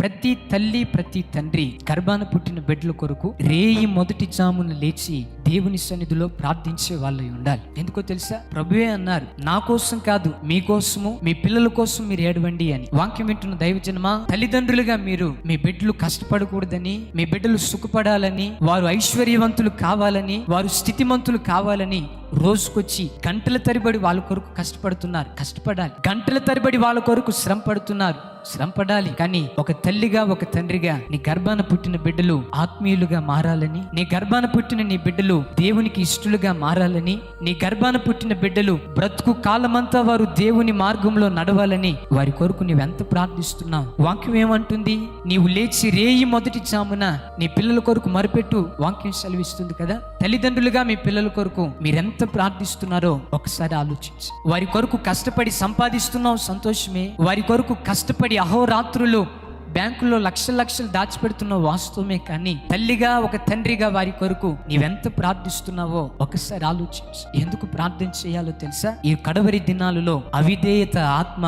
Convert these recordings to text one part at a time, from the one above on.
ప్రతి తల్లి ప్రతి తండ్రి గర్భాన పుట్టిన బిడ్డల కొరకు రేయి మొదటి జామున లేచి దేవుని సన్నిధిలో ప్రార్థించే వాళ్ళై ఉండాలి. ఎందుకో తెలుసా? ప్రభువే అన్నారు, నా కోసం కాదు మీకోసము మీ పిల్లల కోసం మీరు ఏడవండి అని. వాక్యం వింటున్న దైవజనమా, తల్లిదండ్రులుగా మీరు మీ బిడ్డలు కష్టపడకూడదని, మీ బిడ్డలు సుఖపడాలని, వారు ఐశ్వర్యవంతులు కావాలని, వారు స్థితిమంతులు కావాలని రోజుకొచ్చి గంటల తరబడి వాళ్ళ కొరకు కష్టపడుతున్నారు. కష్టపడాలి. గంటల తరబడి వాళ్ళ కొరకు శ్రమ పడుతున్నారు. శ్రమ పడాలి. కానీ ఒక తల్లిగా ఒక తండ్రిగా నీ గర్భాన పుట్టిన బిడ్డలు ఆత్మీయులుగా మారాలని, నీ గర్భాన పుట్టిన నీ బిడ్డలు దేవునికి ఇష్టలుగా మారాలని, నీ గర్భాన పుట్టిన బిడ్డలు బ్రతుకు కాలమంతా వారు దేవుని మార్గంలో నడవాలని వారి కొరకు నీవెంత ప్రార్థిస్తున్నావు? వాక్యం ఏమంటుంది? నీవు లేచి రేయి మొదటి జామున నీ పిల్లల కొరకు మరిపెట్టు. వాక్యం సెలవిస్తుంది కదా. తల్లిదండ్రులుగా మీ పిల్లల కొరకు మీరెంత ప్రార్థిస్తున్నారో ఒకసారి ఆలోచించు. వారి కొరకు కష్టపడి సంపాదిస్తున్నావు, సంతోషమే. వారి కొరకు కష్టపడి అహోరాత్రులు బ్యాంకుల్లో లక్షలు దాచిపెడుతున్న వాస్తవమే. కానీ తల్లిగా ఒక తండ్రిగా వారి కొరకు నీవెంత ప్రార్థిస్తున్నావో ఒకసారి ఆలోచించు. ఎందుకు ప్రార్థన చేయాలో తెలుసా? ఈ కడవరి దినాలలో అవిధేయత ఆత్మ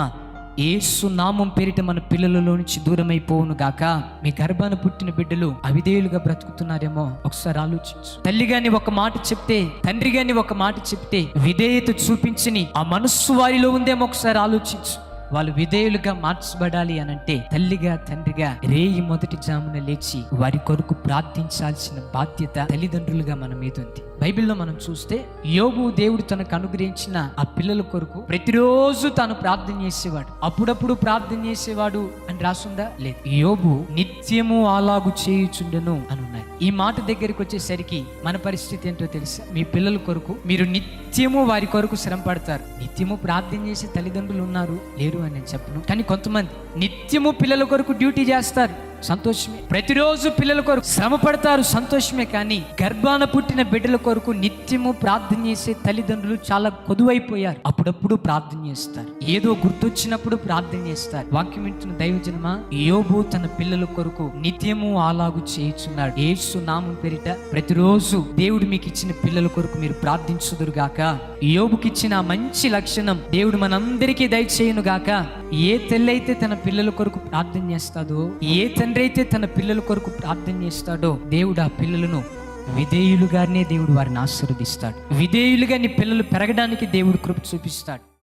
యేసు నామం పేరిట మన పిల్లలలో నుంచి దూరమైపోవును గాక. మీ గర్భాన పుట్టిన బిడ్డలు అవిధేయులుగా బ్రతుకుతున్నారేమో ఒకసారి ఆలోచించు. తల్లిగాని ఒక మాట చెప్తే, తండ్రిగాని ఒక మాట చెప్తే విధేయత చూపించని ఆ మనస్సు వారిలో ఉందేమో ఒకసారి ఆలోచించు. వాళ్ళు విధేయులుగా మార్చబడాలి అనంటే తల్లిగా తండ్రిగా రేయి మొదటి జామున లేచి వారి కొరకు ప్రార్థించాల్సిన బాధ్యత తల్లిదండ్రులుగా మన మీద ఉంది. బైబిల్లో మనం చూస్తే యోబు దేవుడు తనకు అనుగ్రహించిన ఆ పిల్లల కొరకు ప్రతిరోజు తాను ప్రార్థన చేసేవాడు. అప్పుడప్పుడు ప్రార్థన చేసేవాడు అని రాసుందా? లేదు. యోబు నిత్యము అలాగు చేయుచుండెను అని ఉన్నాయి. ఈ మాట దగ్గరికి వచ్చేసరికి మన పరిస్థితి ఏంటో తెలుసా? మీ పిల్లల కొరకు మీరు నిత్యము వారి కొరకు శ్రమ పడతారు. నిత్యము ప్రార్థన చేసే తల్లిదండ్రులు ఉన్నారు, లేరు అని నేను చెప్పను. కానీ కొంతమంది నిత్యము పిల్లల కొరకు డ్యూటీ చేస్తారు, సంతోషమే. ప్రతిరోజు పిల్లల కొరకు శ్రమ పడతారు, సంతోషమే. కానీ గర్భాన పుట్టిన బిడ్డల కొరకు నిత్యము ప్రార్థన చేసే తల్లిదండ్రులు చాలా కొదువైపోయారు. అప్పుడప్పుడు ప్రార్థన చేస్తారు, ఏదో గుర్తొచ్చినప్పుడు ప్రార్థన చేస్తారు. వాక్యం వింటున్న దైవజనమా, యోబు తన పిల్లల కొరకు నిత్యము అలాగు చేయుచున్నాడు. యేసు నామం పేరిట ప్రతిరోజు దేవుడు మీకు ఇచ్చిన పిల్లల కొరకు మీరు ప్రార్థించుదురుగాక. యోబుకి ఇచ్చిన మంచి లక్షణం దేవుడు మనందరికీ దయచేయును గాక. ఏ తల్లి అయితే తన పిల్లల కొరకు ప్రార్థన చేస్తాడో, ఏ తండ్రి అయితే తన పిల్లల కొరకు ప్రార్థన చేస్తాడో, దేవుడు ఆ పిల్లలను విధేయులుగానే దేవుడు వారిని ఆశీర్వదిస్తాడు. విధేయులుగా నీ పిల్లలు పెరగడానికి దేవుడు కృప చూపిస్తాడు.